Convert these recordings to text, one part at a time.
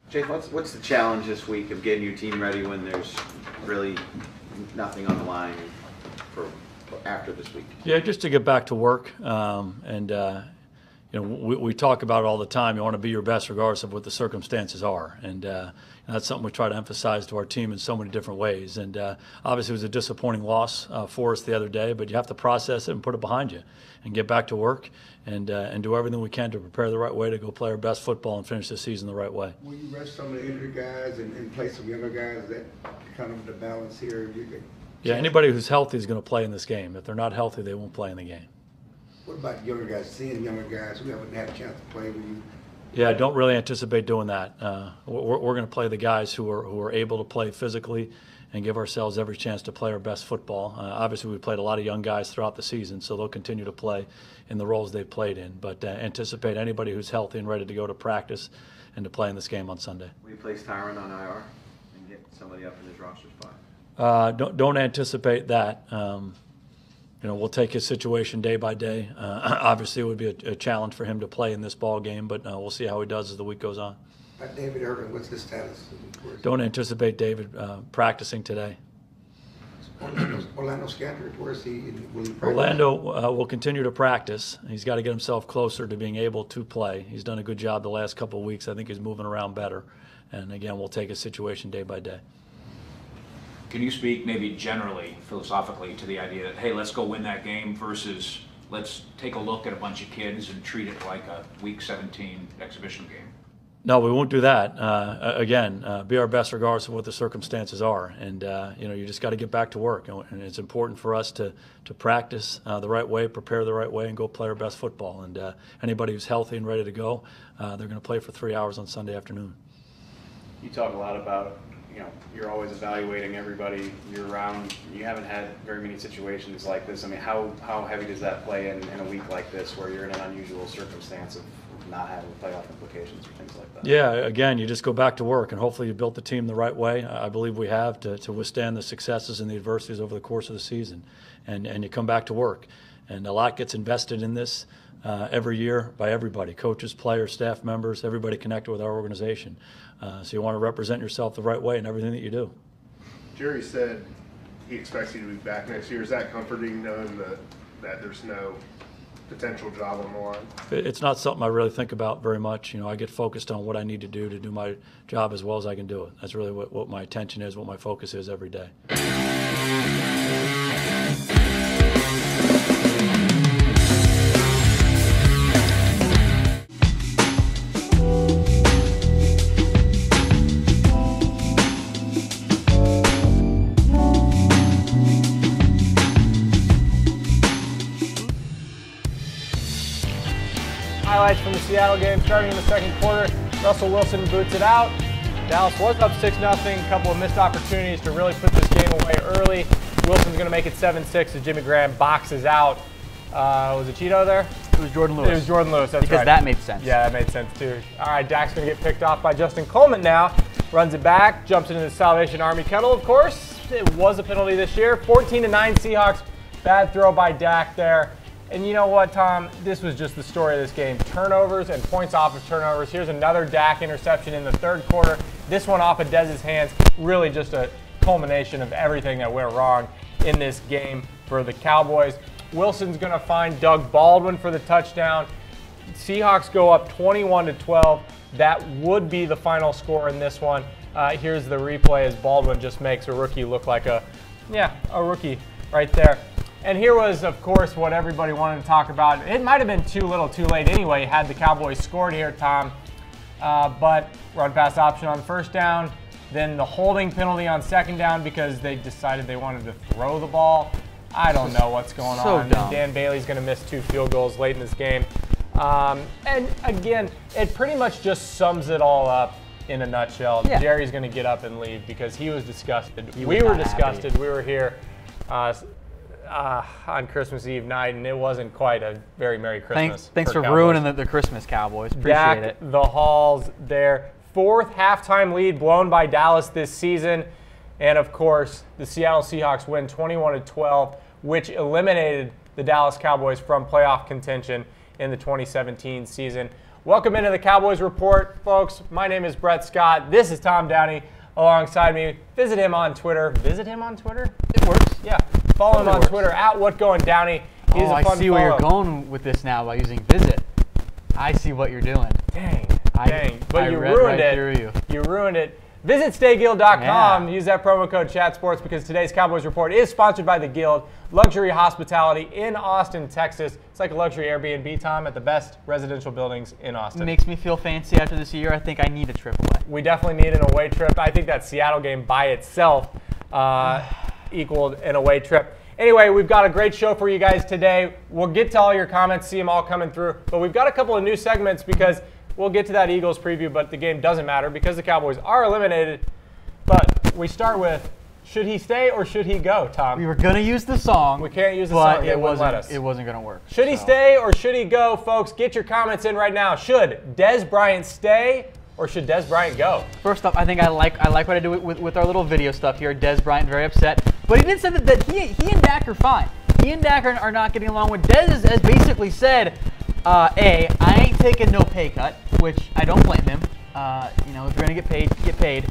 Jake, what's the challenge this week of getting your team ready when there's really nothing on the line for after this week? Yeah, just to get back to work, we talk about it all the time. You want to be your best regardless of what the circumstances are, and that's something we try to emphasize to our team in so many different ways. And obviously, it was a disappointing loss for us the other day, but you have to process it and put it behind you, and get back to work and do everything we can to prepare the right way to go play our best football and finish the season the right way. Will you rest some of the injured guys and play some younger guys? That kind of the balance here. Yeah, anybody who's healthy is going to play in this game. If they're not healthy, they won't play in the game. What about younger guys, seeing younger guys who haven't had a chance to play with you? Yeah, I don't really anticipate doing that. We're going to play the guys who are able to play physically and give ourselves every chance to play our best football. Obviously, we played a lot of young guys throughout the season, so they'll continue to play in the roles they've played in. But anticipate anybody who's healthy and ready to go to practice and to play in this game on Sunday. Will you place Tyron on IR and get somebody up in his roster spot? Don't anticipate that. We'll take his situation day by day. Obviously, it would be a challenge for him to play in this ball game, but we'll see how he does as the week goes on. David Irvin, what's his status? Don't anticipate David practicing today. Orlando Scandrick, where is he? Will he practice? Orlando will continue to practice. He's got to get himself closer to being able to play. He's done a good job the last couple of weeks. I think he's moving around better. And again, we'll take his situation day by day. Can you speak maybe generally, philosophically, to the idea that, hey, let's go win that game versus let's take a look at a bunch of kids and treat it like a Week 17 exhibition game? No, we won't do that. Again, be our best regardless of what the circumstances are. And, you just got to get back to work. And it's important for us to practice the right way, prepare the right way, and go play our best football. And anybody who's healthy and ready to go, they're going to play for 3 hours on Sunday afternoon. You talk a lot about, you're always evaluating everybody year-round. You haven't had very many situations like this. I mean, how heavy does that play in a week like this where you're in an unusual circumstance of not having playoff implications or things like that? Yeah, again, you just go back to work, and hopefully you built the team the right way. I believe we have to withstand the successes and the adversities over the course of the season. And you come back to work. And a lot gets invested in this every year by everybody, coaches, players, staff members, everybody connected with our organization. So you want to represent yourself the right way in everything that you do. Jerry said he expects you to be back next year. Is that comforting, knowing that there's no potential job on the line? It's not something I really think about very much. I get focused on what I need to do my job as well as I can do it. That's really what my attention is, what my focus is every day. Highlights from the Seattle game starting in the second quarter. Russell Wilson boots it out. Dallas was up 6-0. A couple of missed opportunities to really put this game away early. Wilson's going to make it 7-6 as Jimmy Graham boxes out. Was it Cheeto there? It was Jordan Lewis. It was Jordan Lewis, that's right. Because that made sense. Yeah, that made sense too. All right, Dak's going to get picked off by Justin Coleman now. Runs it back, jumps into the Salvation Army kettle, of course. It was a penalty this year. 14-9 Seahawks. Bad throw by Dak there. And you know what, Tom? This was just the story of this game. Turnovers and points off of turnovers. Here's another Dak interception in the third quarter. This one off of Dez's hands. Really just a culmination of everything that went wrong in this game for the Cowboys. Wilson's going to find Doug Baldwin for the touchdown. Seahawks go up 21-12. That would be the final score in this one. Here's the replay as Baldwin just makes a rookie look like a rookie right there. And here was, of course, what everybody wanted to talk about. It might have been too little too late anyway had the Cowboys scored here, Tom. But run pass option on first down. Then the holding penalty on second down because they decided they wanted to throw the ball. I don't know what's going on. Dumb. Dan Bailey's going to miss 2 field goals late in this game. And again, it pretty much just sums it all up in a nutshell. Yeah. Jerry's going to get up and leave because he was disgusted. He We was were not disgusted. happy. We were here on Christmas Eve night, and it wasn't quite a very Merry Christmas. Thanks for Cowboys. ruining the Christmas, Cowboys. Appreciate Dak it. the halls there. 4th halftime lead blown by Dallas this season. And, of course, the Seattle Seahawks win 21-12, which eliminated the Dallas Cowboys from playoff contention in the 2017 season. Welcome into the Cowboys Report, folks. My name is Brett Scott. This is Tom Downey alongside me. Visit him on Twitter. Visit him on Twitter? It works. Yeah. Follow him on Twitter at WhatGoingDowney. He's a fun I see follow. where you're going with this now by using visit. I see what you're doing. Dang. But I you read ruined right it. through you. You ruined it. Visit stayguild.com. Yeah. Use that promo code ChatSports because today's Cowboys Report is sponsored by The Guild, luxury hospitality in Austin, Texas. It's like a luxury Airbnb, Tom, at the best residential buildings in Austin. Makes me feel fancy after this year. I think I need a trip away. We definitely need an away trip. I think that Seattle game by itself equaled an away trip. Anyway, we've got a great show for you guys today. We'll get to all your comments, see them all coming through. But we've got a couple of new segments because we'll get to that Eagles preview, but the game doesn't matter because the Cowboys are eliminated. But we start with, should he stay or should he go, Tom? We were going to use the song. We can't use the but song. They wouldn't let us. It wasn't going to work. Should he stay or should he go? Folks, get your comments in right now. Should Dez Bryant stay or should Dez Bryant go? First off, I think I like what I do with our little video stuff here. Dez Bryant very upset. But he did say that he and Dak are fine. He and Dak are not getting along. What Dez has basically said, I ain't taking no pay cut, which I don't blame him. If you're going to get paid, get paid.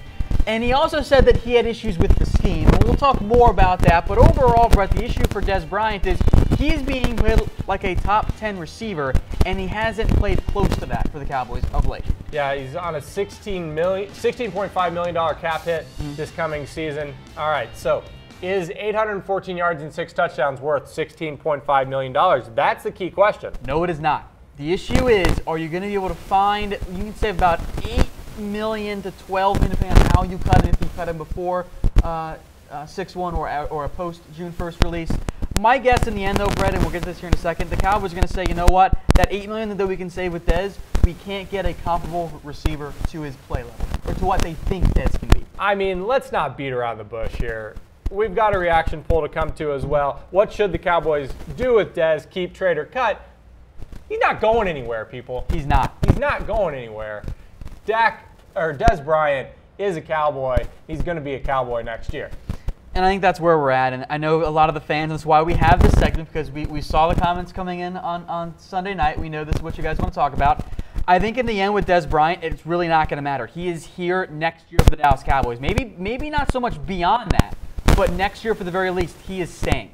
And he also said that he had issues with the scheme. And we'll talk more about that. But overall, Brett, the issue for Dez Bryant is he's being played like a top 10 receiver, and he hasn't played close to that for the Cowboys of late. Yeah, he's on a $16.5 million cap hit this coming season. All right, so is 814 yards and 6 touchdowns worth $16.5 million? That's the key question. No, it is not. The issue is, are you going to be able to find, you can save about $8 million to $12 million, depending on how you cut it, if you cut him before 6/1 or a post-June 1st release. My guess in the end, though, Brett, and we'll get to this here in a second, the Cowboys are going to say, you know what, that $8 million that we can save with Dez, we can't get a comparable receiver to his play level, or to what they think Dez can be. I mean, let's not beat around the bush here. We've got a reaction poll to come to as well. What should the Cowboys do with Dez? Keep, trade, or cut? He's not going anywhere, people. He's not. He's not going anywhere. Dez Bryant is a Cowboy. He's going to be a Cowboy next year. And I think that's where we're at. And I know a lot of the fans, that's why we have this segment, because we saw the comments coming in on Sunday night. We know this is what you guys want to talk about. I think in the end with Dez Bryant, it's really not going to matter. He is here next year for the Dallas Cowboys. Maybe not so much beyond that, but next year for the very least, he is staying.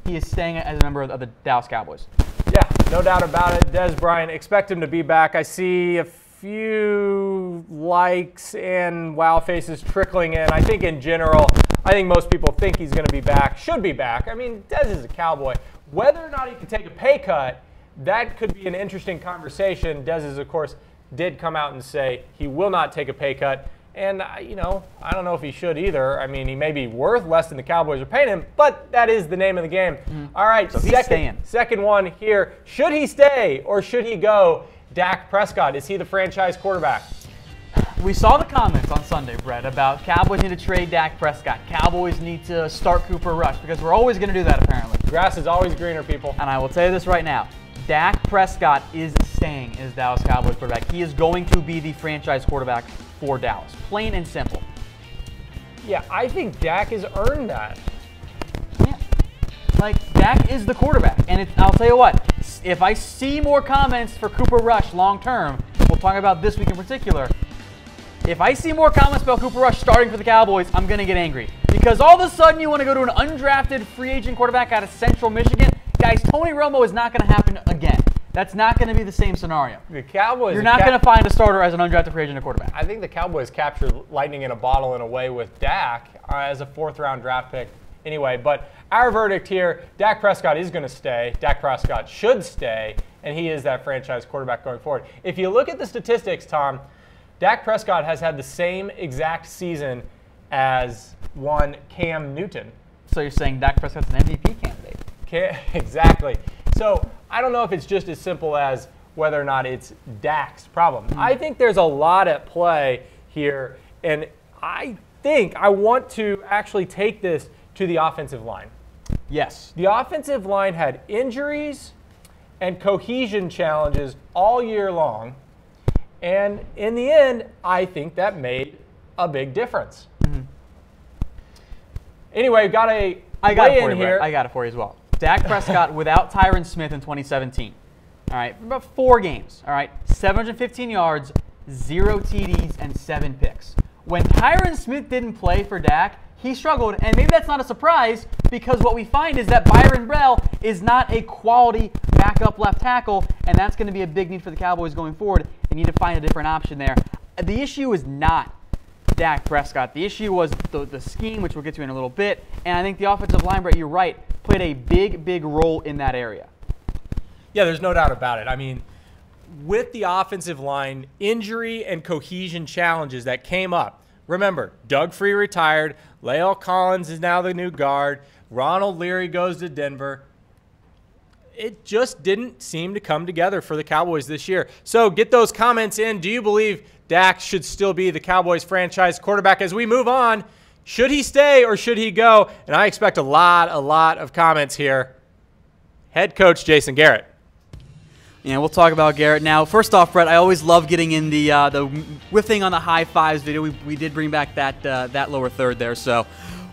He is staying as a member of the Dallas Cowboys. Yeah, no doubt about it. Dez Bryant, expect him to be back. I see a few likes and wow faces trickling in. I think in general, I think most people think he's going to be back, should be back. I mean, Dez is a Cowboy. Whether or not he can take a pay cut, that could be an interesting conversation. Dez, of course, did come out and say he will not take a pay cut. And, I don't know if he should either. I mean, he may be worth less than the Cowboys are paying him, but that is the name of the game. All right, so he's staying. Second one here. Should he stay or should he go? Dak Prescott, is he the franchise quarterback? We saw the comments on Sunday, Brett, about Cowboys need to trade Dak Prescott. Cowboys need to start Cooper Rush, because we're always going to do that, apparently. Grass is always greener, people. And I will tell you this right now. Dak Prescott is staying as Dallas Cowboys quarterback. He is going to be the franchise quarterback for Dallas. Plain and simple. Yeah, I think Dak has earned that. Yeah. Like, Dak is the quarterback. And I'll tell you what, if I see more comments for Cooper Rush long term, we'll talk about this week in particular, if I see more comments about Cooper Rush starting for the Cowboys, I'm going to get angry. Because all of a sudden you want to go to an undrafted free agent quarterback out of Central Michigan. Guys, Tony Romo is not going to happen again. That's not going to be the same scenario. The Cowboys. You're not going to find a starter as an undrafted free agent at quarterback. I think the Cowboys captured lightning in a bottle in a way with Dak as a fourth-round draft pick. Anyway, but our verdict here, Dak Prescott is going to stay. Dak Prescott should stay, and he is that franchise quarterback going forward. If you look at the statistics, Tom, Dak Prescott has had the same exact season as one Cam Newton. So you're saying Dak Prescott's an MVP candidate? Exactly. So I don't know if it's just as simple as whether or not it's Dak's problem. I think there's a lot at play here, and I think I want to actually take this to the offensive line. Yes. The offensive line had injuries and cohesion challenges all year long, and in the end, I think that made a big difference. Anyway, got a I got it weigh for in you, here. Brett. I got it for you as well. Dak Prescott without Tyron Smith in 2017. all right, for about 4 games, all right, 715 yards, 0 TDs, and 7 picks. When Tyron Smith didn't play for Dak, he struggled, and maybe that's not a surprise because what we find is that Byron Bell is not a quality backup left tackle, and that's going to be a big need for the Cowboys going forward. They need to find a different option there. The issue is not Dak Prescott. The issue was the scheme, which we'll get to in a little bit, and I think the offensive line, Brett, you're right, played a big role in that area. Yeah, there's no doubt about it. I mean, with the offensive line, injury and cohesion challenges that came up. Remember, Doug Free retired. Lael Collins is now the new guard. Ronald Leary goes to Denver. It just didn't seem to come together for the Cowboys this year. So get those comments in. Do you believe Dak should still be the Cowboys franchise quarterback? As we move on, should he stay or should he go? And I expect a lot of comments here. Head coach Jason Garrett. Yeah, we'll talk about Garrett now. First off, Brett, I always love getting in the whiffing on the high fives video. We did bring back that lower third there. So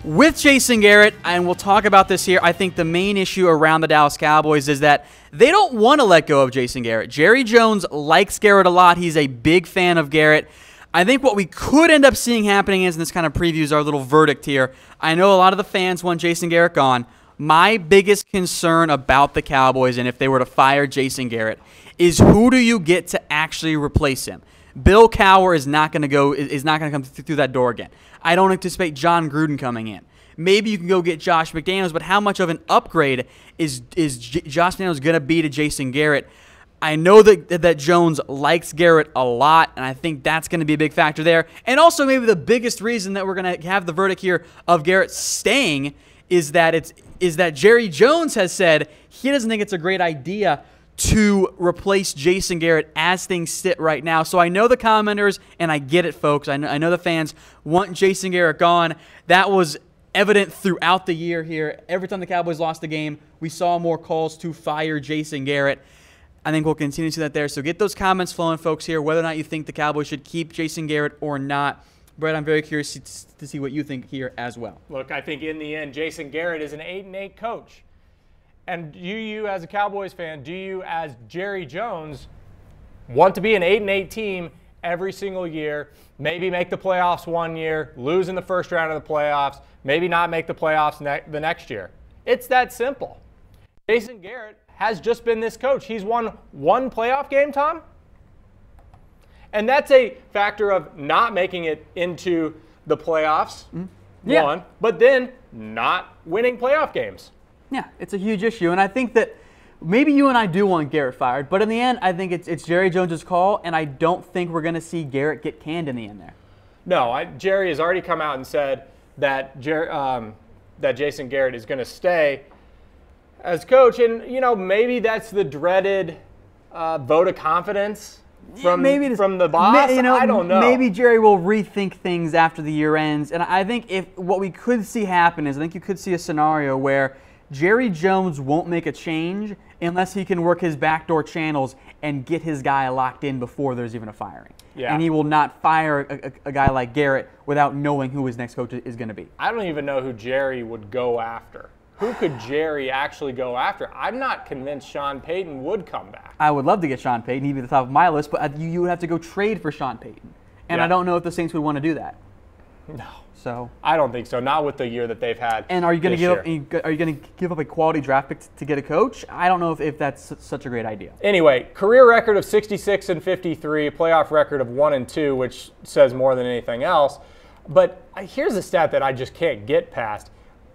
with Jason Garrett, and we'll talk about this here, I think the main issue around the Dallas Cowboys is that they don't want to let go of Jason Garrett. Jerry Jones likes Garrett a lot. He's a big fan of Garrett. I think what we could end up seeing happening is, and this kind of previews our little verdict here, I know a lot of the fans want Jason Garrett gone. My biggest concern about the Cowboys, and if they were to fire Jason Garrett, is who do you get to actually replace him? Bill Cowher is not going to come through that door again. I don't anticipate John Gruden coming in. Maybe you can go get Josh McDaniels, but how much of an upgrade is Josh McDaniels going to be to Jason Garrett? I know that Jones likes Garrett a lot, and I think that's going to be a big factor there. And also maybe the biggest reason that we're going to have the verdict here of Garrett staying is that Jerry Jones has said he doesn't think it's a great idea to replace Jason Garrett as things sit right now. So I know the commenters, and I get it, folks. I know the fans want Jason Garrett gone. That was evident throughout the year here. Every time the Cowboys lost the game, we saw more calls to fire Jason Garrett. I think we'll continue to see that there. So get those comments flowing, folks, here, whether or not you think the Cowboys should keep Jason Garrett or not. Brett, I'm very curious to see what you think here as well. Look, I think in the end, Jason Garrett is an 8-8 coach. And do you, as a Cowboys fan, do you, as Jerry Jones, want to be an 8-8 team every single year, maybe make the playoffs one year, lose in the first round of the playoffs, maybe not make the playoffs the next year? It's that simple. Jason Garrett has just been this coach. He's won one playoff game, Tom? And that's a factor of not making it into the playoffs, one, but then not winning playoff games. Yeah, it's a huge issue. And I think that maybe you and I do want Garrett fired, but in the end, I think it's Jerry Jones' call, and I don't think we're going to see Garrett get canned in the end there. No, Jerry has already come out and said that that Jason Garrett is going to stay as coach. And, you know, maybe that's the dreaded vote of confidence from the boss. You know, I don't know. Maybe Jerry will rethink things after the year ends. And I think what we could see happen is I think you could see a scenario where Jerry Jones won't make a change unless he can work his backdoor channels and get his guy locked in before there's even a firing. Yeah. And he will not fire a guy like Garrett without knowing who his next coach is going to be. I don't even know who Jerry would go after. Who could Jerry actually go after? I'm not convinced Sean Payton would come back. I would love to get Sean Payton. He'd be at the top of my list, but you would have to go trade for Sean Payton. And I don't know if the Saints would want to do that. No. So I don't think so. Not with the year that they've had. And are you going to give up a quality draft pick to get a coach? I don't know if that's such a great idea. Anyway, career record of 66-53, playoff record of 1-2, which says more than anything else. But here's a stat that I just can't get past.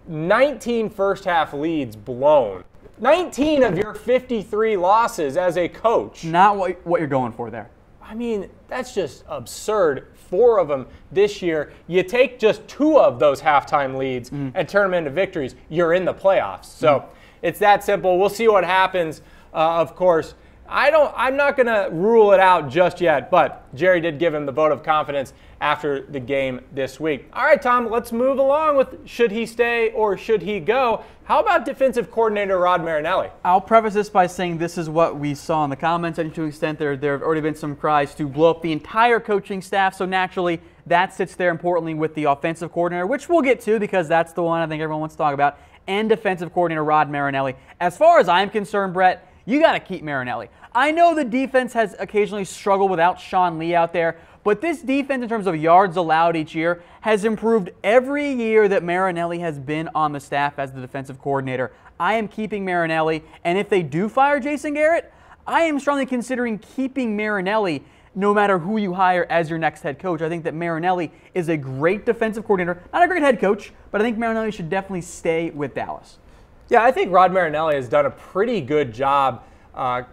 19 first half leads blown. 19 of your 53 losses as a coach. Not what you're going for there. I mean, that's just absurd. 4 of them this year. You take just 2 of those halftime leads and turn them into victories, you're in the playoffs. So it's that simple. We'll see what happens. Of course, I'm not going to rule it out just yet, but Jerry did give him the vote of confidence after the game this week. All right, Tom, let's move along with should he stay or should he go. How about defensive coordinator Rod Marinelli? I'll preface this by saying this is what we saw in the comments, and to an extent there have already been some cries to blow up the entire coaching staff, so naturally that sits there importantly with the offensive coordinator, which we'll get to because that's the one I think everyone wants to talk about, and defensive coordinator Rod Marinelli. As far as I'm concerned, Brett, you got to keep Marinelli. I know the defense has occasionally struggled without Sean Lee out there, but this defense in terms of yards allowed each year has improved every year that Marinelli has been on the staff as the defensive coordinator. I am keeping Marinelli, and if they do fire Jason Garrett, I am strongly considering keeping Marinelli no matter who you hire as your next head coach. I think that Marinelli is a great defensive coordinator, not a great head coach, but I think Marinelli should definitely stay with Dallas. Yeah, I think Rod Marinelli has done a pretty good job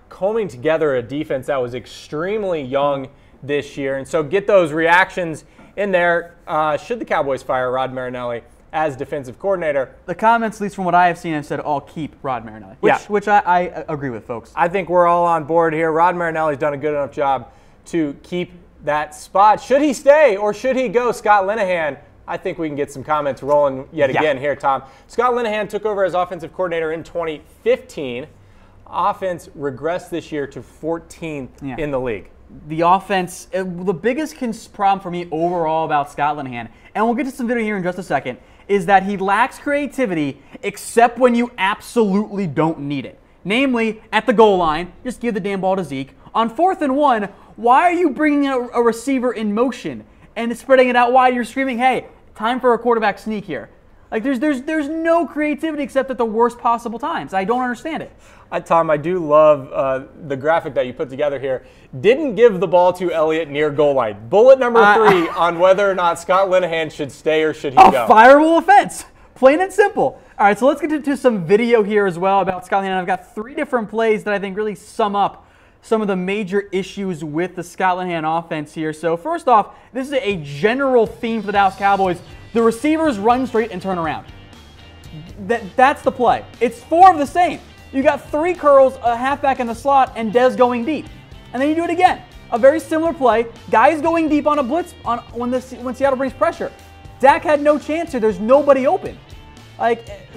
combing together a defense that was extremely young this year. And so get those reactions in there. Should the Cowboys fire Rod Marinelli as defensive coordinator? The comments, at least from what I have seen, have said all keep Rod Marinelli, which I agree with, folks. I think we're all on board here. Rod Marinelli's done a good enough job to keep that spot. Should he stay or should he go? Scott Linehan, I think we can get some comments rolling yet again here, Tom. Scott Linehan took over as offensive coordinator in 2015. Offense regressed this year to 14th in the league. The offense, the biggest problem for me overall about Scott Linehan, and we'll get to some video here in just a second, is that he lacks creativity except when you absolutely don't need it. Namely, at the goal line, just give the damn ball to Zeke. On 4th and 1, why are you bringing a receiver in motion and spreading it out wide? You're screaming, hey, time for a quarterback sneak here. Like, there's no creativity except at the worst possible times. I don't understand it. Tom, I do love the graphic that you put together here. Didn't give the ball to Elliott near goal line. Bullet number 3 on whether or not Scott Linehan should stay or should he go. A fireable offense. Plain and simple. All right, so let's get into some video here as well about Scott Linehan. I've got 3 different plays that I think really sum up some of the major issues with the Scott Linehan offense here. So first off, this is a general theme for the Dallas Cowboys. The receivers run straight and turn around. That's the play. It's 4 of the same. You got 3 curls, a halfback in the slot, and Dez going deep. And then you do it again. A very similar play. Guys going deep on a blitz when Seattle brings pressure. Dak had no chance here. There's nobody open.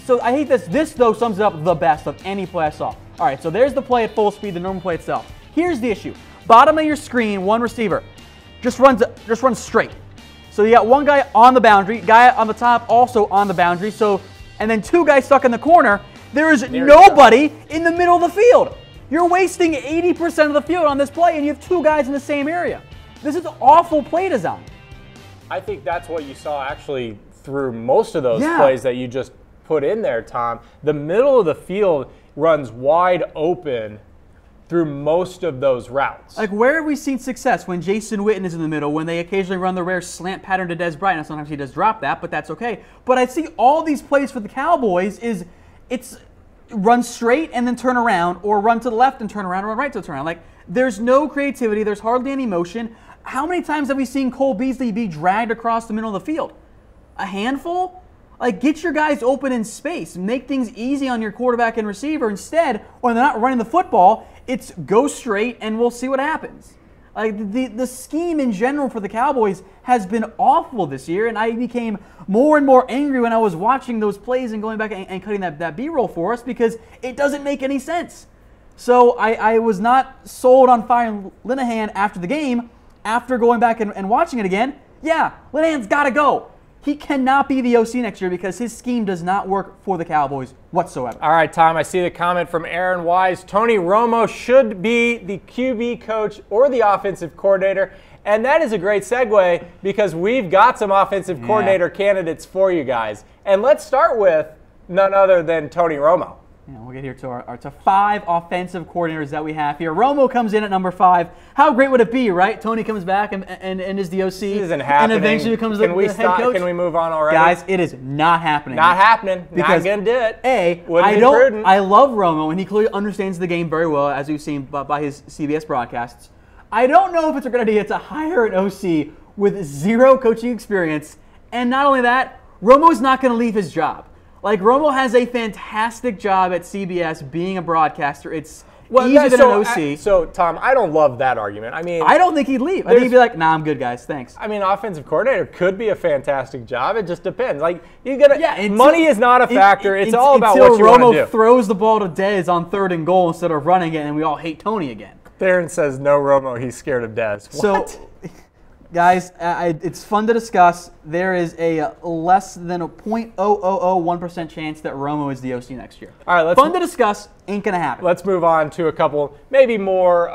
So I hate this. This, though, sums it up the best of any play I saw. All right, so there's the play at full speed, the normal play itself. Here's the issue. Bottom of your screen, one receiver. Just runs straight. So you got one guy on the boundary, guy on the top also on the boundary, and then 2 guys stuck in the corner. There is nobody in the middle of the field. You're wasting 80% of the field on this play, and you have 2 guys in the same area. This is awful play design. I think that's what you saw actually through most of those plays that you just put in there, Tom. The middle of the field runs wide open through most of those routes. Like, where have we seen success? When Jason Witten is in the middle, when they occasionally run the rare slant pattern to Dez Bryant. Now, sometimes he does drop that, but that's okay. But I see all these plays for the Cowboys it's run straight and then turn around, or run to the left and turn around, or run right to turn around. Like, there's no creativity. There's hardly any motion. How many times have we seen Cole Beasley be dragged across the middle of the field? A handful? Like, get your guys open in space. Make things easy on your quarterback and receiver. Instead, when they're not running the football, it's go straight and we'll see what happens. Like, the scheme in general for the Cowboys has been awful this year, and I became more and more angry when I was watching those plays and going back and cutting that B-roll for us because it doesn't make any sense. So I was not sold on firing Linehan after the game. After going back and watching it again, Linehan's got to go. He cannot be the OC next year because his scheme does not work for the Cowboys whatsoever. All right, Tom, I see the comment from Aaron Wise. Tony Romo should be the QB coach or the offensive coordinator. And that is a great segue because we've got some offensive coordinator candidates for you guys. And let's start with none other than Tony Romo. We'll get here to our 5 offensive coordinators that we have here. Romo comes in at number 5. How great would it be, right? Tony comes back and is the OC. This isn't happening. And eventually becomes the head coach. Can we move on already? Guys, it is not happening. Not happening. Because not going to do it. I love Romo, and he clearly understands the game very well, as we've seen by his CBS broadcasts. I don't know if it's a good idea to hire an OC with 0 coaching experience. And not only that, Romo's not going to leave his job. Like, Romo has a fantastic job at CBS being a broadcaster. It's easier than an OC. So, Tom, I don't love that argument. I mean, I don't think he'd leave. I think he'd be like, nah, I'm good, guys. Thanks. I mean, offensive coordinator could be a fantastic job. It just depends. Like, money is not a factor. It's all about what you want to do. Until Romo throws the ball to Dez on 3rd and goal instead of running it, and we all hate Tony again. Theron says no Romo. He's scared of Dez. What? Guys, it's fun to discuss. There is a less than a 0.0001% chance that Romo is the OC next year. All right, fun to discuss. Ain't gonna happen. Let's move on to a couple, maybe more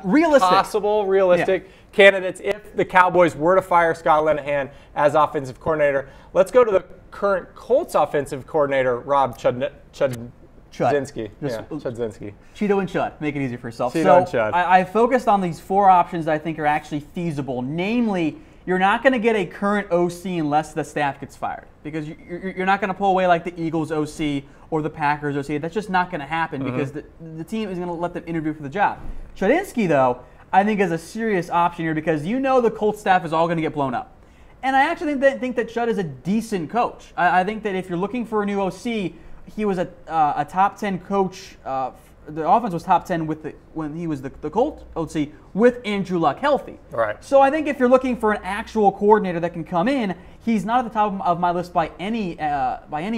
realistic candidates if the Cowboys were to fire Scott Linehan as offensive coordinator. Let's go to the current Colts offensive coordinator, Rob Chudzinski. Chudzinski. Cheeto and Chud. Make it easier for yourself. Cheeto and Chud. I focused on these 4 options that I think are actually feasible. Namely, you're not going to get a current OC unless the staff gets fired. Because you're not going to pull away like the Eagles OC or the Packers OC. That's just not going to happen because the team is going to let them interview for the job. Chudzinski, though, I think is a serious option here because you know the Colts staff is all going to get blown up. And I actually think that Chud is a decent coach. I think that if you're looking for a new OC, he was a top 10 coach. The offense was top 10 when he was the Colts OC with Andrew Luck healthy. Right. So I think if you're looking for an actual coordinator that can come in, he's not at the top of my list by any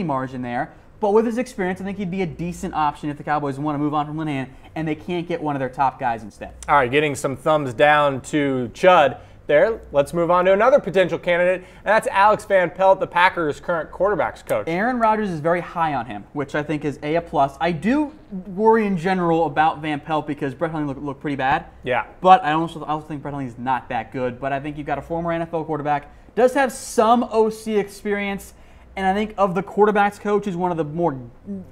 margin there. But with his experience, I think he'd be a decent option if the Cowboys want to move on from Linehan and they can't get one of their top guys instead. All right, getting some thumbs down to Chud there. Let's move on to another potential candidate, and that's Alex Van Pelt, the Packers' current quarterbacks coach. Aaron Rodgers is very high on him, which I think is a plus. I do worry in general about Van Pelt because Brett Hundley looked pretty bad. Yeah. But I also think Brett Hundley is not that good. But I think you've got a former NFL quarterback, does have some OC experience, and I think of the quarterbacks coach is one of the more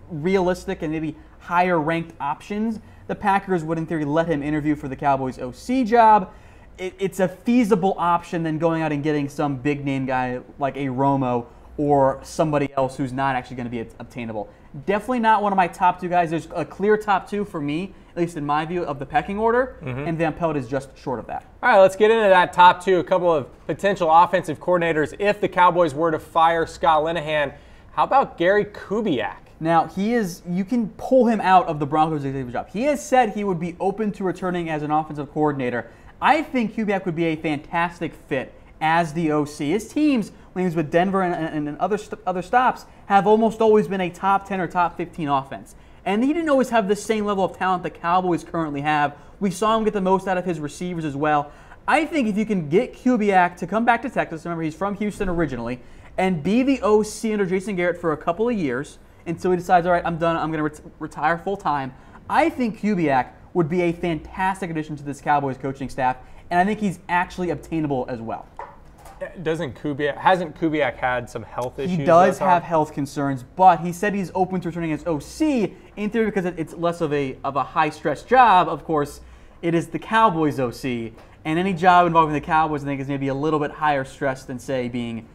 realistic and maybe higher ranked options. The Packers would in theory let him interview for the Cowboys OC job. It's a feasible option than going out and getting some big name guy like a Romo or somebody else who's not actually going to be obtainable. Definitely not one of my top 2 guys. There's a clear top 2 for me, at least in my view, of the pecking order, and Van Pelt is just short of that. All right, let's get into that top 2, a couple of potential offensive coordinators if the Cowboys were to fire Scott Linehan. How about Gary Kubiak? Now, you can pull him out of the Broncos executive job. He has said he would be open to returning as an offensive coordinator. I think Kubiak would be a fantastic fit as the OC. His teams, when he was with Denver and other stops, have almost always been a top 10 or top 15 offense. And he didn't always have the same level of talent the Cowboys currently have. We saw him get the most out of his receivers as well. I think if you can get Kubiak to come back to Texas, remember he's from Houston originally, and be the OC under Jason Garrett for a couple of years until he decides, all right, I'm done, I'm going to retire full time. I think Kubiak would be a fantastic addition to this Cowboys coaching staff, and I think he's actually obtainable as well. Hasn't Kubiak had some health issues? He does have health concerns, but he said he's open to returning as OC in theory because it's less of a high-stress job. Of course, it is the Cowboys OC, and any job involving the Cowboys I think is maybe a little bit higher stress than, say, being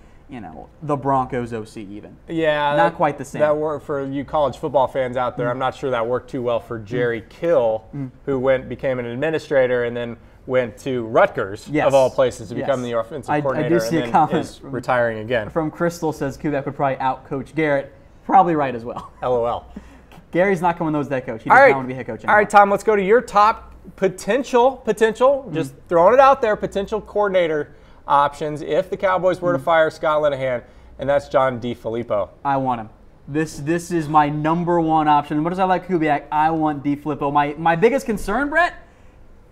the Broncos OC even. Yeah. Not quite the same. That worked for you college football fans out there. I'm not sure that worked too well for Jerry Kill, who became an administrator and then went to Rutgers, of all places, to become the offensive coordinator. I do see a comment is retiring again. From Crystal says Kubiak would probably out-coach Garrett. Probably right as well. LOL. Gary's not coming those head coach. He doesn't want to be head coach anymore. All right, Tom, let's go to your top potential, just throwing it out there, potential coordinator options if the Cowboys were to fire Scott Linehan, and that's John DeFilippo. I want him. This is my number 1 option. Much as I like Kubiak, I want DeFilippo. My biggest concern, Brett,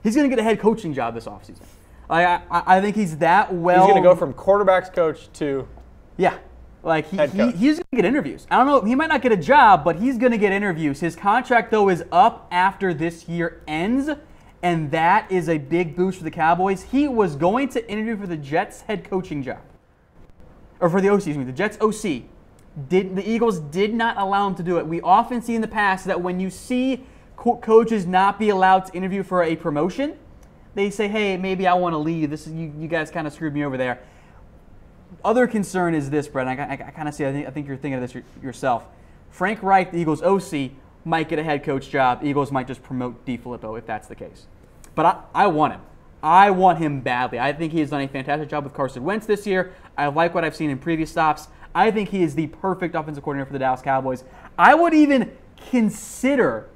he's going to get a head coaching job this offseason. I think he's that well. He's going to go from quarterbacks coach to he's going to get interviews. I don't know. He might not get a job, but he's going to get interviews. His contract, though, is up after this year ends, and that is a big boost for the Cowboys. He was going to interview for the Jets head coaching job. Or for the OC, the Jets OC. The Eagles did not allow him to do it. We often see in the past that when you see coaches not be allowed to interview for a promotion, they say, hey, maybe I want to leave. You guys kind of screwed me over there. Other concern is this, Brett, and I kind of see, I think you're thinking of this yourself. Frank Reich, the Eagles OC, might get a head coach job. Eagles might just promote DeFilippo if that's the case. But I want him. I want him badly. I think he has done a fantastic job with Carson Wentz this year. I like what I've seen in previous stops. I think he is the perfect offensive coordinator for the Dallas Cowboys. I would even consider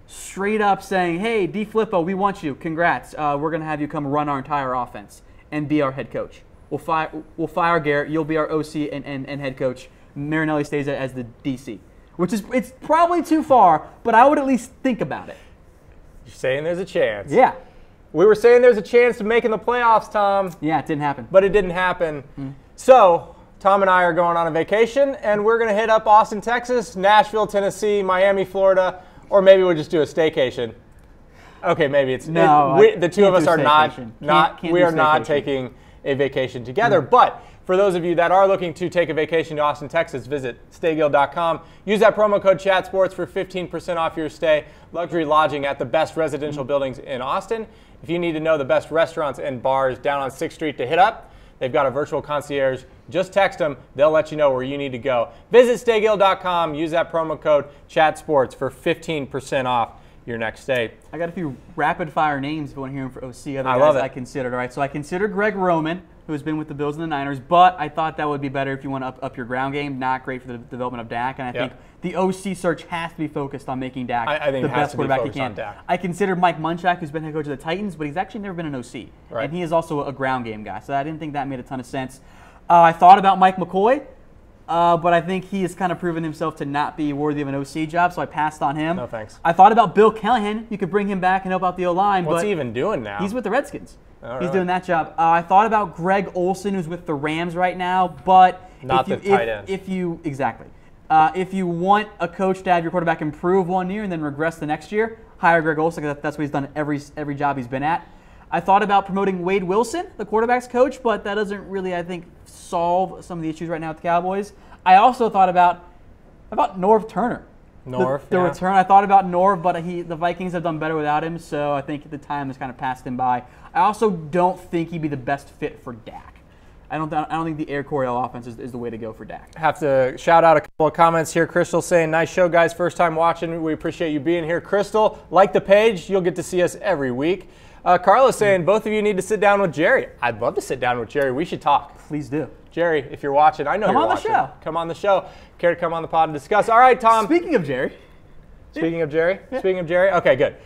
straight up saying, hey, DeFilippo, we want you. Congrats. We're going to have you come run our entire offense and be our head coach. We'll fire Garrett. You'll be our OC and head coach. Marinelli stays as the DC, which is it's probably too far, but I would at least think about it. You're saying there's a chance. Yeah. We were saying there's a chance of making the playoffs, Tom. Yeah, it didn't happen. But it didn't happen. So Tom and I are going on a vacation, and we're going to hit up Austin, Texas, Nashville, Tennessee, Miami, Florida, or maybe we'll just do a staycation. Okay, maybe it's the two of us are not taking a vacation together. But for those of you that are looking to take a vacation to Austin, Texas, visit stayguild.com. Use that promo code ChatSports for 15% off your stay. Luxury lodging at the best residential buildings in Austin. If you need to know the best restaurants and bars down on 6th Street to hit up, they've got a virtual concierge. Just text them. They'll let you know where you need to go. Visit stayguild.com. Use that promo code ChatSports for 15% off your next stay. I got a few rapid-fire names if you want to hear them for OC. I love it. I considered. All right, so I considered Greg Roman, who has been with the Bills and the Niners, but I thought that would be better if you want to up your ground game. Not great for the development of Dak, and I think the OC search has to be focused on making Dak the best quarterback he can. I considered Mike Munchak, who's been head coach of the Titans, but he's actually never been an OC, and he is also a ground game guy, so I didn't think that made a ton of sense. I thought about Mike McCoy, but I think he has kind of proven himself to not be worthy of an OC job, so I passed on him. No thanks. I thought about Bill Callahan. You could bring him back and help out the O-line. What's he even doing now? He's with the Redskins. Oh, he's doing that job. I thought about Greg Olsen, who's with the Rams right now, but not the tight end. If you want a coach to have your quarterback improve one year and then regress the next year, hire Greg Olsen, because that's what he's done every job he's been at. I thought about promoting Wade Wilson, the quarterback's coach, but that doesn't really, I think, solve some of the issues right now with the Cowboys. I also thought about Norv Turner. The return. I thought about Norv, but the Vikings have done better without him, so I think the time has kind of passed him by. I also don't think he'd be the best fit for Dak. I don't think the Air Coryell offense is the way to go for Dak. Have to shout out a couple of comments here. Crystal saying, nice show, guys. First time watching. We appreciate you being here. Crystal, like the page. You'll get to see us every week. Carla's saying, both of you need to sit down with Jerry. I'd love to sit down with Jerry. We should talk. Please do. Jerry, if you're watching, I know you're watching. Come on the show. Care to come on the pod and discuss? All right, Tom. Speaking of Jerry. Speaking of Jerry? Okay, good.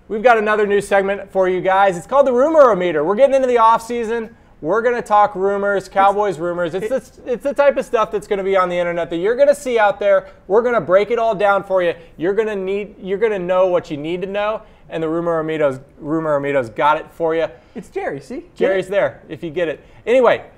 We've got another new segment for you guys. It's called the Rumor-O-Meter. We're getting into the offseason. We're going to talk rumors, Cowboys rumors. It's the type of stuff that's going to be on the internet that you're going to see out there. We're going to break it all down for you. You're going to know what you need to know, and the Rumor-O-Meter's got it for you. It's Jerry, see? Jerry's there if you get it. Anyway,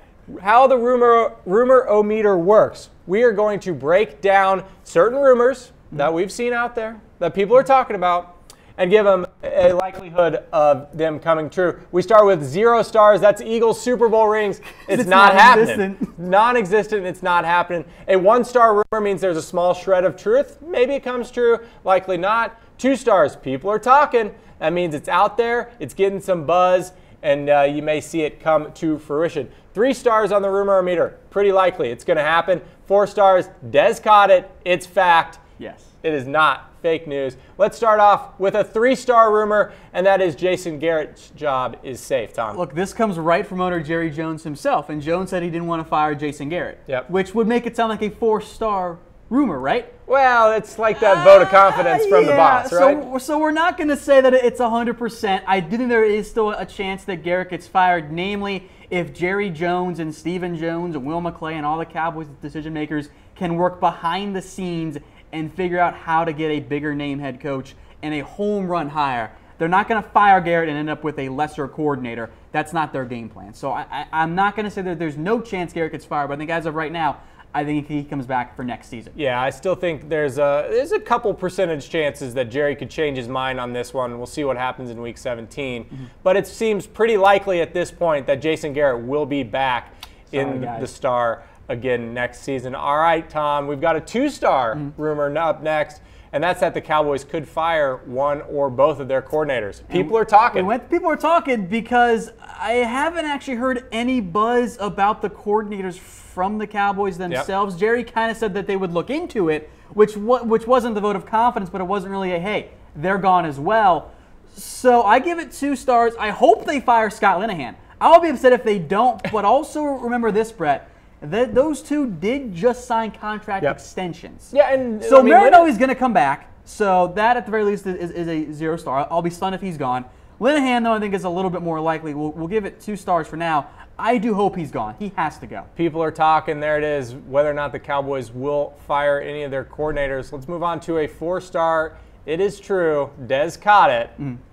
how the Rumor-O-Meter works. We are going to break down certain rumors that we've seen out there that people are talking about and give them a likelihood of them coming true. We start with 0 stars. That's Eagles Super Bowl rings. It's not happening. Non-existent. It's not happening. A 1-star rumor means there's a small shred of truth. Maybe it comes true. Likely not. 2 stars. People are talking. That means it's out there. It's getting some buzz, and you may see it come to fruition. 3 stars on the Rumor-O-Meter. Pretty likely. It's going to happen. 4 stars. Dez caught it. It's fact. Yes. It is not fake news. Let's start off with a 3-star rumor, and that is Jason Garrett's job is safe, Tom. Look, this comes right from owner Jerry Jones himself, and Jones said he didn't want to fire Jason Garrett, which would make it sound like a 4-star rumor, right? Well, it's like that vote of confidence from the boss, right? So we're not going to say that it's 100%. I do think there is still a chance that Garrett gets fired, namely if Jerry Jones and Stephen Jones and Will McClay and all the Cowboys decision makers can work behind the scenes and figure out how to get a bigger name head coach and a home run hire. They're not going to fire Garrett and end up with a lesser coordinator. That's not their game plan. So I'm not going to say that there's no chance Garrett gets fired, but I think as of right now, I think he comes back for next season. Yeah, I still think there's a couple percentage chances that Jerry could change his mind on this one. We'll see what happens in Week 17. But it seems pretty likely at this point that Jason Garrett will be back in the Star again next season. All right, Tom, we've got a 2-star rumor up next, and that's that the Cowboys could fire one or both of their coordinators. People are talking. People are talking because I haven't actually heard any buzz about the coordinators from the Cowboys themselves. Jerry kind of said that they would look into it, which wasn't the vote of confidence, but it wasn't really a, hey, they're gone as well. So I give it 2 stars. I hope they fire Scott Linehan. I'll be upset if they don't, but also remember this, Brett. Those two did just sign contract extensions. Yeah, and so Marinelli's going to come back. So that, at the very least, is a 0 star. I'll be stunned if he's gone. Linehan, though, I think is a little bit more likely. We'll give it 2 stars for now. I do hope he's gone. He has to go. People are talking. There it is. Whether or not the Cowboys will fire any of their coordinators. Let's move on to a 4-star it is true. Dez caught it.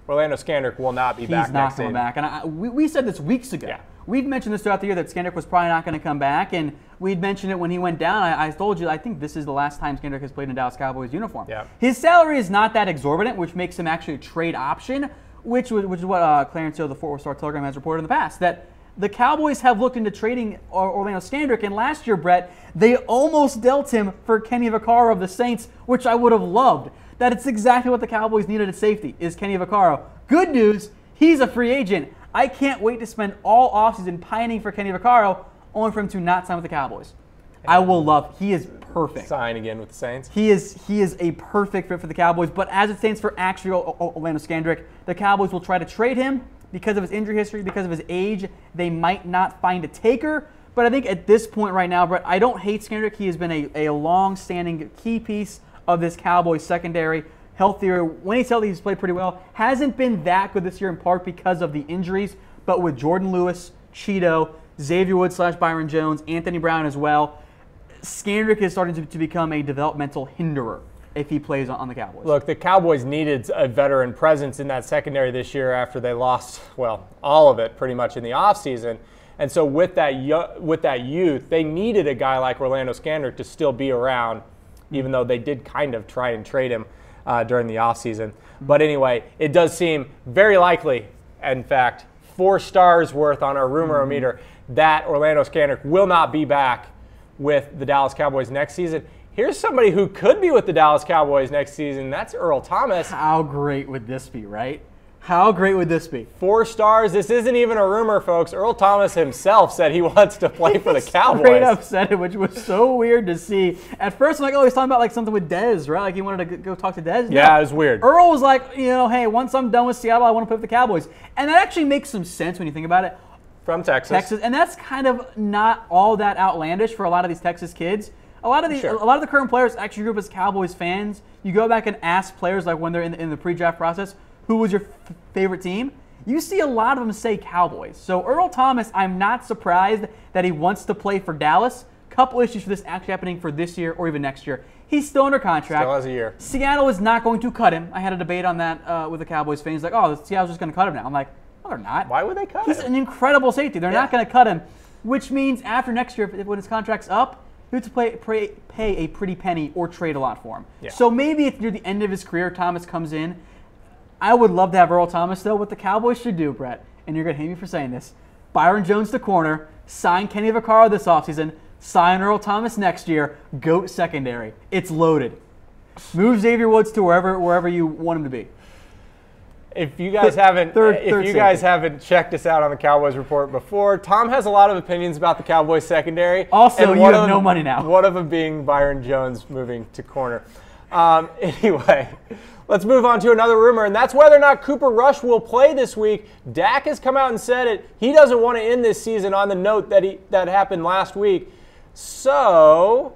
Orlando Scandrick will not be back He's not next coming season. back. And we said this weeks ago. Yeah. We've mentioned this throughout the year that Scandrick was probably not going to come back, and we'd mentioned it when he went down. I told you, I think this is the last time Scandrick has played in a Dallas Cowboys uniform. Yeah. His salary is not that exorbitant, which makes him actually a trade option, which is what Clarence Hill, the Fort Worth Star Telegram, has reported in the past, that the Cowboys have looked into trading Orlando Scandrick, and last year, Brett, they almost dealt him for Kenny Vaccaro of the Saints, which I would have loved. That it's exactly what the Cowboys needed at safety, is Kenny Vaccaro. Good news, he's a free agent. I can't wait to spend all offseason pining for Kenny Vaccaro, only for him to not sign with the Cowboys. I will love. He is perfect. Sign again with the Saints. He is a perfect fit for the Cowboys. But as it stands for actually Orlando Scandrick, the Cowboys will try to trade him because of his injury history, because of his age. They might not find a taker. But I think at this point right now, Brett, I don't hate Scandrick. He has been a long-standing key piece of this Cowboys secondary. Healthier. When he's healthy, he's played pretty well. Hasn't been that good this year in part because of the injuries. But with Jordan Lewis, Cheeto, Xavier Woods / Byron Jones, Anthony Brown as well, Scandrick is starting to become a developmental hinderer if he plays on the Cowboys. Look, the Cowboys needed a veteran presence in that secondary this year after they lost, well, all of it pretty much in the offseason. And so with that youth, they needed a guy like Orlando Scandrick to still be around, even though they did kind of try and trade him during the offseason. But anyway, it does seem very likely, in fact, 4 stars worth on our rumor-o-meter, that Orlando Scandrick will not be back with the Dallas Cowboys next season. Here's somebody who could be with the Dallas Cowboys next season. That's Earl Thomas. How great would this be, right? How great would this be? 4 stars. This isn't even a rumor, folks. Earl Thomas himself said he wants to play for the Cowboys. Straight up said it, which was so weird to see. At first, I'm like, oh, he's talking about like something with Dez, right? Like he wanted to go talk to Dez. Yeah, No. it was weird. Earl was like, hey, once I'm done with Seattle, I want to play for the Cowboys. And that actually makes some sense when you think about it. From Texas. And that's kind of not all that outlandish for a lot of these Texas kids. A lot of the current players actually grew up as Cowboys fans. You go back and ask players like when they're in the pre-draft process, who was your favorite team? You see a lot of them say Cowboys. So Earl Thomas, I'm not surprised that he wants to play for Dallas. Couple issues for this actually happening for this year or even next year. He's still under contract. Still has a year. Seattle is not going to cut him. I had a debate on that with the Cowboys fans. Like, oh, Seattle's just going to cut him now. I'm like, no, they're not. Why would they cut him? He's an incredible safety. They're not going to cut him, which means after next year, when his contract's up, you have to pay a pretty penny or trade a lot for him. Yeah. So maybe if near the end of his career, Thomas comes in. I would love to have Earl Thomas, though. What the Cowboys should do, Brett, and you're going to hate me for saying this, Byron Jones to corner, sign Kenny Vaccaro this offseason, sign Earl Thomas next year, GOAT secondary. It's loaded. Move Xavier Woods to wherever you want him to be. If you guys haven't checked us out on the Cowboys Report before, Tom has a lot of opinions about the Cowboys secondary. Also, you have no money now. One of them being Byron Jones moving to corner. Anyway, let's move on to another rumor, and that's whether or not Cooper Rush will play this week. Dak has come out and said it. He doesn't want to end this season on the note that happened last week. So,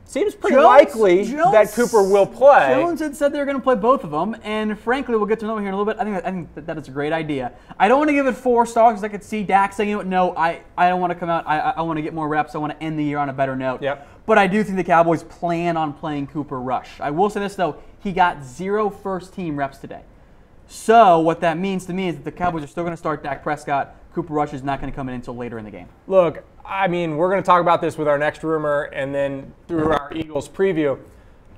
seems pretty likely that Cooper will play. Jones had said they were going to play both of them, and frankly, we'll get to know here in a little bit. I think that is a great idea. I don't want to give it 4 stars because I could see Dak saying, you know, no, I don't want to come out. I want to get more reps. I want to end the year on a better note. Yep. But I do think the Cowboys plan on playing Cooper Rush. I will say this, though. He got 0 first-team reps today. So what that means to me is that the Cowboys are still going to start Dak Prescott. Cooper Rush is not going to come in until later in the game. Look, I mean, we're going to talk about this with our next rumor and then through our Eagles preview.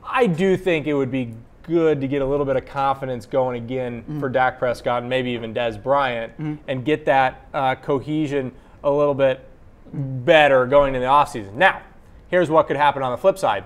I do think it would be good to get a little bit of confidence going again for Dak Prescott and maybe even Dez Bryant and get that cohesion a little bit better going into the offseason. Now, here's what could happen on the flip side.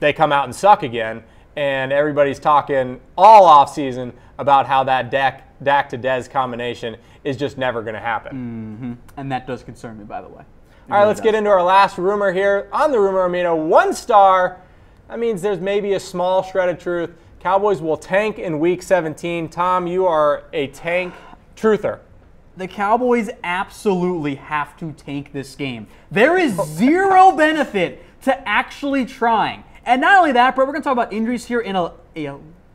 They come out and suck again, and everybody's talking all offseason about how that Dak to Dez combination is just never going to happen. And that does concern me, by the way. All right, let's get into our last rumor here on the Rumor-O-Meter. 1 star. That means there's maybe a small shred of truth. Cowboys will tank in Week 17. Tom, you are a tank truther. The Cowboys absolutely have to tank this game. There is 0 benefit to actually trying. And not only that, but we're going to talk about injuries here in a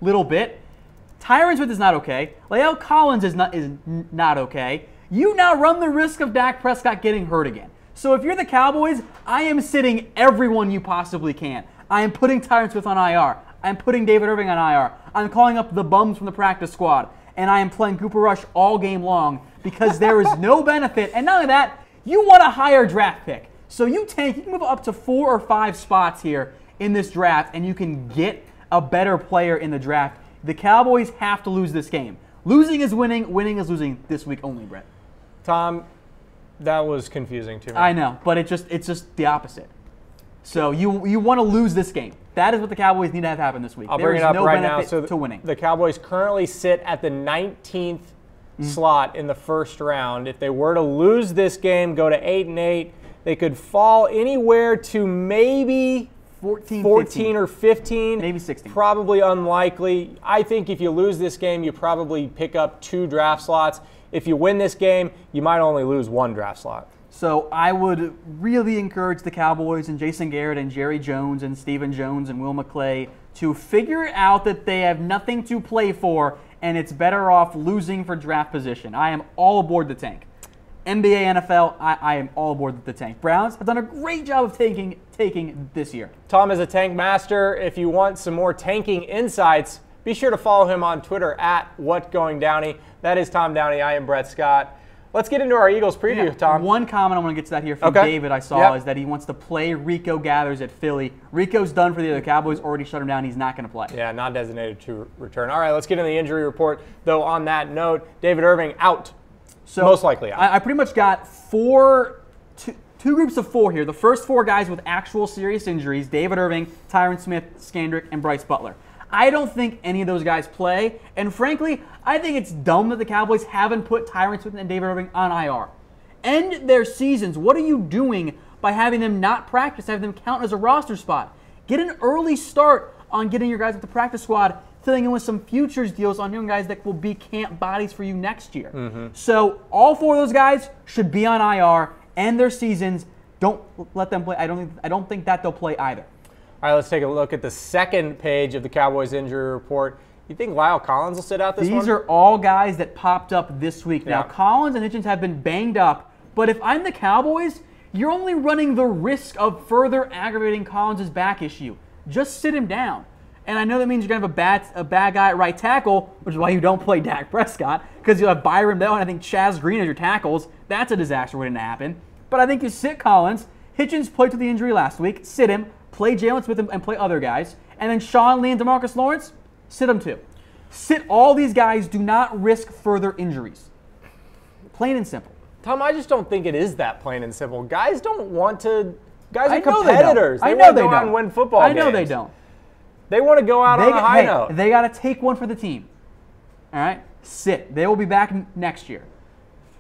little bit. Tyron Smith is not okay. La'el Collins is not okay. You now run the risk of Dak Prescott getting hurt again. So if you're the Cowboys, I am sitting everyone you possibly can. I am putting Tyron Smith on IR. I'm putting David Irving on IR. I'm calling up the bums from the practice squad, and I am playing Cooper Rush all game long because there is no benefit. And not only that, you want a higher draft pick. So you can move up to 4 or 5 spots here in this draft, and you can get a better player in the draft. The Cowboys have to lose this game. Losing is winning. Winning is losing this week only, Brett. Tom, that was confusing to me. I know, but it's just the opposite. So you want to lose this game. That is what the Cowboys need to have happen this week. I'll There bring is it up no right now. benefit So to winning. the Cowboys currently sit at the 19th slot in the first round. If they were to lose this game, go to 8-8, they could fall anywhere to maybe 14 or 15. Maybe 16. Probably unlikely. I think if you lose this game, you probably pick up 2 draft slots. If you win this game, you might only lose 1 draft slot. So I would really encourage the Cowboys and Jason Garrett and Jerry Jones and Stephen Jones and Will McClay to figure out that they have nothing to play for and it's better off losing for draft position. I am all aboard the tank. NBA, NFL, I am all aboard the tank. Browns have done a great job of taking this year. Tom is a tank master. If you want some more tanking insights, be sure to follow him on Twitter at WhatGoingDowney. That is Tom Downey. I am Brett Scott. Let's get into our Eagles preview, Yeah, Tom. One comment I want to get to that here from Okay. David I saw is that he wants to play Rico Gathers at Philly. Rico's done for the other Cowboys, already shut him down. He's not going to play. Yeah, not designated to return. All right, let's get into the injury report. Though on that note, David Irving out. So Most likely out. I pretty much got two groups of 4 here. The first 4 guys with actual serious injuries: David Irving, Tyron Smith, Scandrick, and Bryce Butler. I don't think any of those guys play, and frankly, I think it's dumb that the Cowboys haven't put Tyron Smith and David Irving on IR. End their seasons. What are you doing by having them not practice, having them count as a roster spot? Get an early start on getting your guys at the practice squad, filling in with some futures deals on young guys that will be camp bodies for you next year. So all 4 of those guys should be on IR, end their seasons. Don't let them play. I don't think that they'll play either. All right, let's take a look at the second page of the Cowboys injury report. You think Lyle Collins will sit out this one? These are all guys that popped up this week. Now, Yeah. Collins and Hitchens have been banged up, but if I'm the Cowboys, you're only running the risk of further aggravating Collins' back issue. Just sit him down. And I know that means you're going to have a bad guy at right tackle, which is why you don't play Dak Prescott, because you'll have Byron Bell and I think Chaz Green as your tackles. That's a disaster waiting to happen. But I think you sit Collins. Hitchens played through the injury last week. Sit him. Play Jalen Smith and play other guys. And then Sean Lee and DeMarcus Lawrence, sit them too. Sit all these guys. Do not risk further injuries. Plain and simple. Tom, I just don't think it is that plain and simple. Guys don't want to. Guys I are know they don't. competitors. I They know want to they go out don't. and win football I know games. they don't. They want to go out on a high note. They got to take one for the team. All right? Sit. They will be back next year.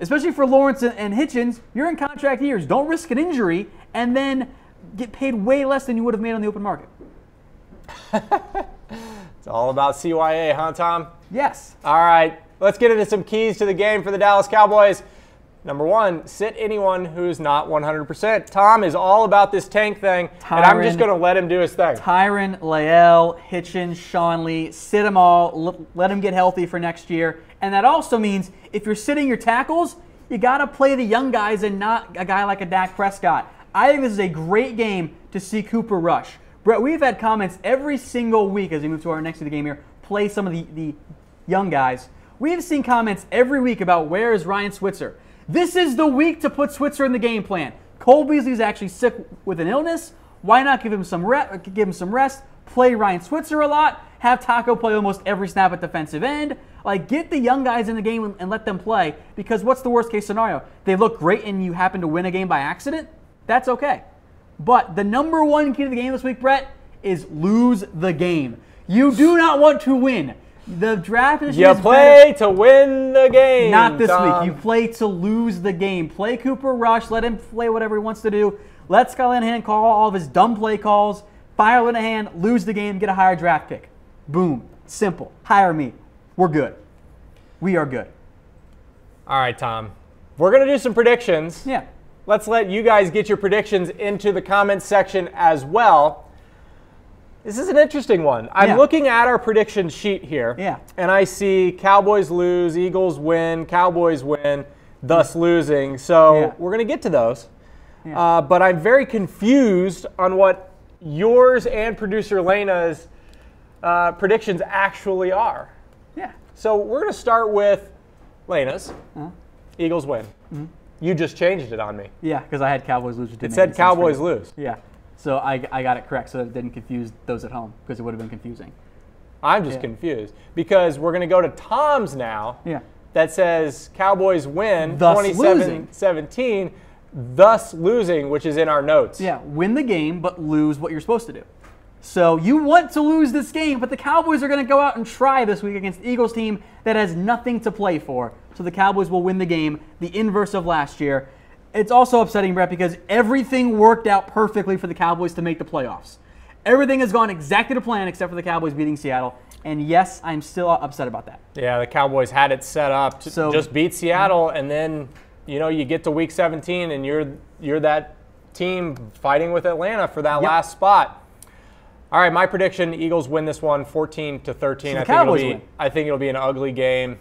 Especially for Lawrence and Hitchens, you're in contract years. Don't risk an injury and then get paid way less than you would have made on the open market. It's all about CYA, huh, Tom? Yes. All right, let's get into some keys to the game for the Dallas Cowboys. Number 1, sit anyone who's not 100%. Tom is all about this tank thing, and I'm just going to let him do his thing. Tyron, Lael, Hitchens, Sean Lee, sit them all. Let them get healthy for next year. And that also means if you're sitting your tackles, you got to play the young guys and not a guy like a Dak Prescott. I think this is a great game to see Cooper Rush. Brett, we've had comments every single week as we move to our next game here, play some of the young guys. We've seen comments every week about where is Ryan Switzer. This is the week to put Switzer in the game plan. Cole Beasley's actually sick with an illness. Why not give him some rest, play Ryan Switzer a lot, have Taco play almost every snap at defensive end. Like, get the young guys in the game and let them play, because what's the worst case scenario? They look great and you happen to win a game by accident? That's okay. But the number 1 key to the game this week, Brett, is lose the game. You do not want to win. The draft is You play to win the game. not this Tom. week. You play to lose the game. Play Cooper Rush. Let him play whatever he wants to do. Let Scott Linehan call all of his dumb play calls. Fire Linehan, lose the game, get a higher draft pick. Boom. Simple. Hire me. We're good. We are good. All right, Tom. We're going to do some predictions. Yeah. Let's let you guys get your predictions into the comments section as well. This is an interesting one. I'm Yeah. looking at our prediction sheet here, Yeah. and I see Cowboys lose, Eagles win, Cowboys win, thus losing. So Yeah. we're going to get to those. Yeah. But I'm very confused on what yours and producer Lena's predictions actually are. Yeah. So we're going to start with Lena's. Uh-huh. Eagles win. Mm-hmm. You just changed it on me. Yeah, because I had Cowboys lose. It said Cowboys lose. Yeah. So I got it correct, so that it didn't confuse those at home, because it would have been confusing. I'm just confused because we're going to go to Tom's now. Yeah. That says Cowboys win Thus losing. 27-17, thus losing, which is in our notes. Yeah, win the game, but lose what you're supposed to do. So you want to lose this game, but the Cowboys are going to go out and try this week against the Eagles team that has nothing to play for. So the Cowboys will win the game, the inverse of last year. It's also upsetting, Brett, because everything worked out perfectly for the Cowboys to make the playoffs. Everything has gone exactly to plan except for the Cowboys beating Seattle. And yes, I'm still upset about that. Yeah, the Cowboys had it set up to just beat Seattle, and then you get to Week 17, and you're that team fighting with Atlanta for that last spot. All right, my prediction: Eagles win this one, 14-13. I think it'll be an ugly game.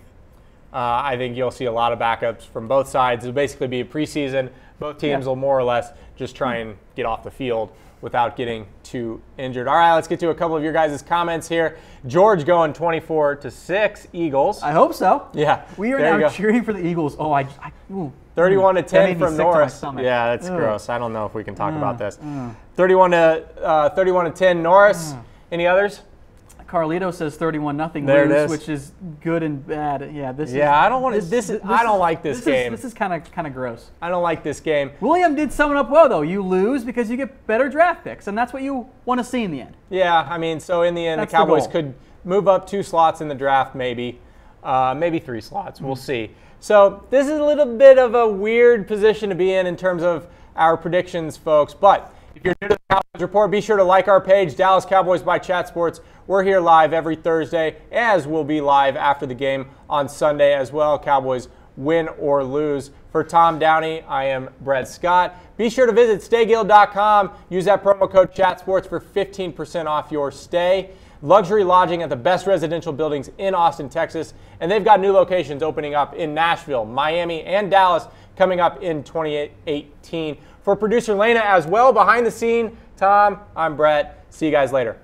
I think you'll see a lot of backups from both sides. It'll basically be a preseason. Both teams will more or less just try and get off the field without getting too injured. All right, let's get to a couple of your guys' comments here. George going 24-6 Eagles. I hope so. Yeah. We are now cheering for the Eagles. Oh, ooh. 31-10 from Norris. Yeah, that's gross. I don't know if we can talk about this. 31-10 Norris. Any others? Carlito says 31-0 There it lose, is. which is good and bad. Yeah, this is. Yeah, I don't want to. I don't like this game. This is kind of gross. I don't like this game. William did sum it up well, though. You lose because you get better draft picks, and that's what you want to see in the end. Yeah, I mean, so in the end, That's the Cowboys the goal. could move up 2 slots in the draft, maybe 3 slots. We'll see. So this is a little bit of a weird position to be in terms of our predictions, folks. But if you're new to the Cowboys Report, be sure to like our page, Dallas Cowboys by Chat Sports. We're here live every Thursday, as we'll be live after the game on Sunday as well. Cowboys win or lose. For Tom Downey, I am Brett Scott. Be sure to visit stayguild.com. Use that promo code ChatSports for 15% off your stay. Luxury lodging at the best residential buildings in Austin, Texas. And they've got new locations opening up in Nashville, Miami, and Dallas coming up in 2018. For producer Lena as well, behind the scene, Tom, I'm Brett. See you guys later.